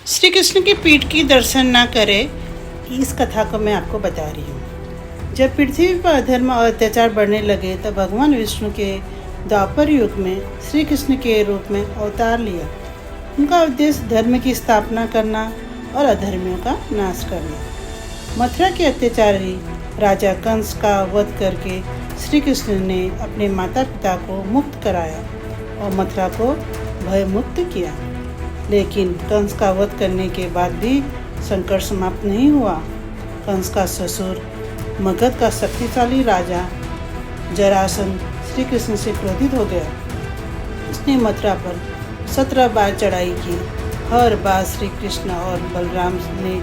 श्री कृष्ण की पीठ की दर्शन ना करे, इस कथा को मैं आपको बता रही हूँ। जब पृथ्वी पर अधर्म और अत्याचार बढ़ने लगे तब भगवान विष्णु के द्वापर युग में श्री कृष्ण के रूप में अवतार लिया। उनका उद्देश्य धर्म की स्थापना करना और अधर्मियों का नाश करना। मथुरा के अत्याचारी राजा कंस का वध करके श्री कृष्ण ने अपने माता पिता को मुक्त कराया और मथुरा को भयमुक्त किया। लेकिन कंस का वध करने के बाद भी संकट समाप्त नहीं हुआ। कंस का ससुर मगध का शक्तिशाली राजा जरासंध श्री कृष्ण से क्रोधित हो गया। उसने मथुरा पर 17 बार चढ़ाई की। हर बार श्री कृष्ण और बलराम ने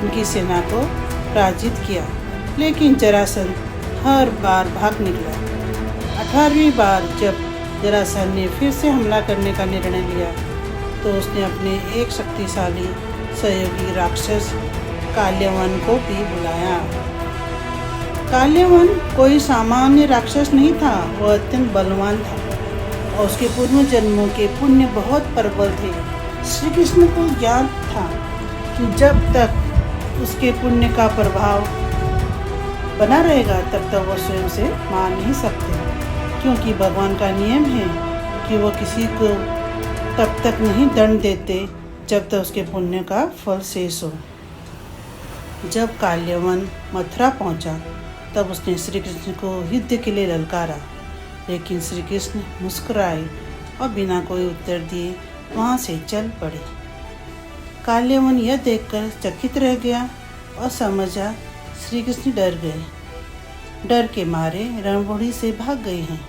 उनकी सेना को पराजित किया, लेकिन जरासंध हर बार भाग निकला। 18वीं बार जब जरासंध ने फिर से हमला करने का निर्णय लिया तो उसने अपने एक शक्तिशाली सहयोगी राक्षस काल्यवन को भी बुलाया। काल्यवन कोई सामान्य राक्षस नहीं था, वह अत्यंत बलवान था और उसके पूर्व जन्मों के पुण्य बहुत प्रबल थे। श्री कृष्ण को ज्ञान था कि जब तक उसके पुण्य का प्रभाव बना रहेगा तब तक वह स्वयं से मार नहीं सकते, क्योंकि भगवान का नियम है कि वह किसी को तब तक नहीं दंड देते जब तक उसके पुण्य का फल शेष हो। जब काल्यवन मथुरा पहुंचा तब उसने श्री कृष्ण को युद्ध के लिए ललकारा, लेकिन श्री कृष्ण मुस्कुराए और बिना कोई उत्तर दिए वहां से चल पड़े। काल्यवन यह देखकर चकित रह गया और समझा श्री कृष्ण डर गए। डर के मारे रणभूमि से भाग गए हैं।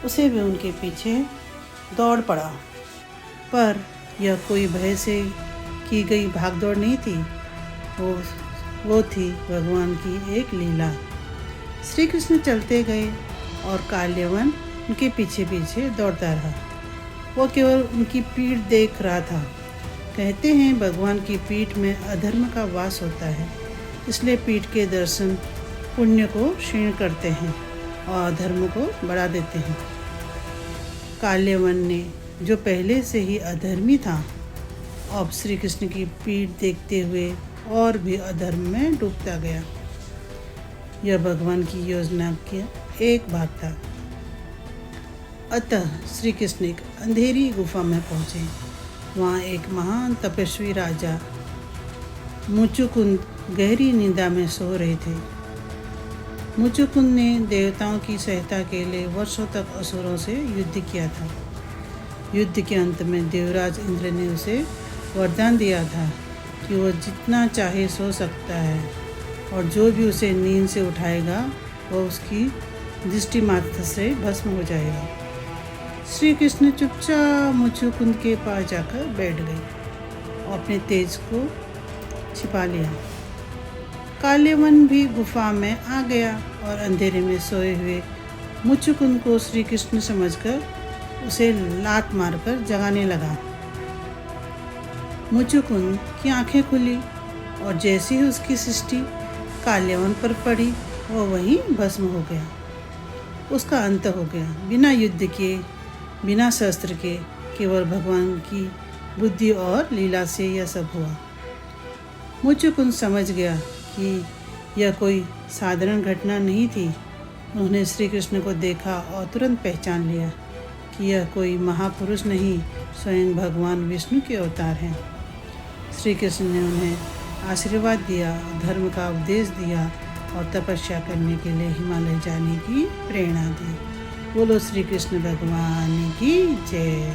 उसे भी उनके पीछे दौड़ पड़ा, पर यह कोई भय से की गई भागदौड़ नहीं थी, वो थी भगवान की एक लीला। श्री कृष्ण चलते गए और काल्यवन उनके पीछे पीछे दौड़ता रहा। वो केवल उनकी पीठ देख रहा था। कहते हैं भगवान की पीठ में अधर्म का वास होता है, इसलिए पीठ के दर्शन पुण्य को क्षीण करते हैं और अधर्म को बढ़ा देते हैं। काल्यवन ने, जो पहले से ही अधर्मी था, अब श्री कृष्ण की पीठ देखते हुए और भी अधर्म में डूबता गया। यह भगवान की योजना का एक भाग था। अतः श्री कृष्ण एक अंधेरी गुफा में पहुँचे। वहाँ एक महान तपस्वी राजा मुचुकुंद गहरी निंदा में सो रहे थे। मुचुकुंद ने देवताओं की सहायता के लिए वर्षों तक असुरों से युद्ध किया था। युद्ध के अंत में देवराज इंद्र ने उसे वरदान दिया था कि वह जितना चाहे सो सकता है और जो भी उसे नींद से उठाएगा वह उसकी दृष्टि मात्र से भस्म हो जाएगा। श्री कृष्ण चुपचाप मुचुकुंद के पास जाकर बैठ गए और अपने तेज को छिपा लिया। काल्यवन भी गुफा में आ गया और अंधेरे में सोए हुए मुचुकुंद को श्री कृष्ण समझकर उसे लात मारकर जगाने लगा। मुचुकुंद की आंखें खुली और जैसे ही उसकी सृष्टि काल्यवन पर पड़ी वह वहीं भस्म हो गया। उसका अंत हो गया। बिना युद्ध के, बिना शस्त्र के, केवल भगवान की बुद्धि और लीला से यह सब हुआ। मुचुकुंद समझ गया कि यह कोई साधारण घटना नहीं थी। उन्होंने श्री कृष्ण को देखा और तुरंत पहचान लिया कि यह कोई महापुरुष नहीं, स्वयं भगवान विष्णु के अवतार हैं। श्री कृष्ण ने उन्हें आशीर्वाद दिया, धर्म का उपदेश दिया और तपस्या करने के लिए हिमालय जाने की प्रेरणा दी। बोलो श्री कृष्ण भगवान की जय।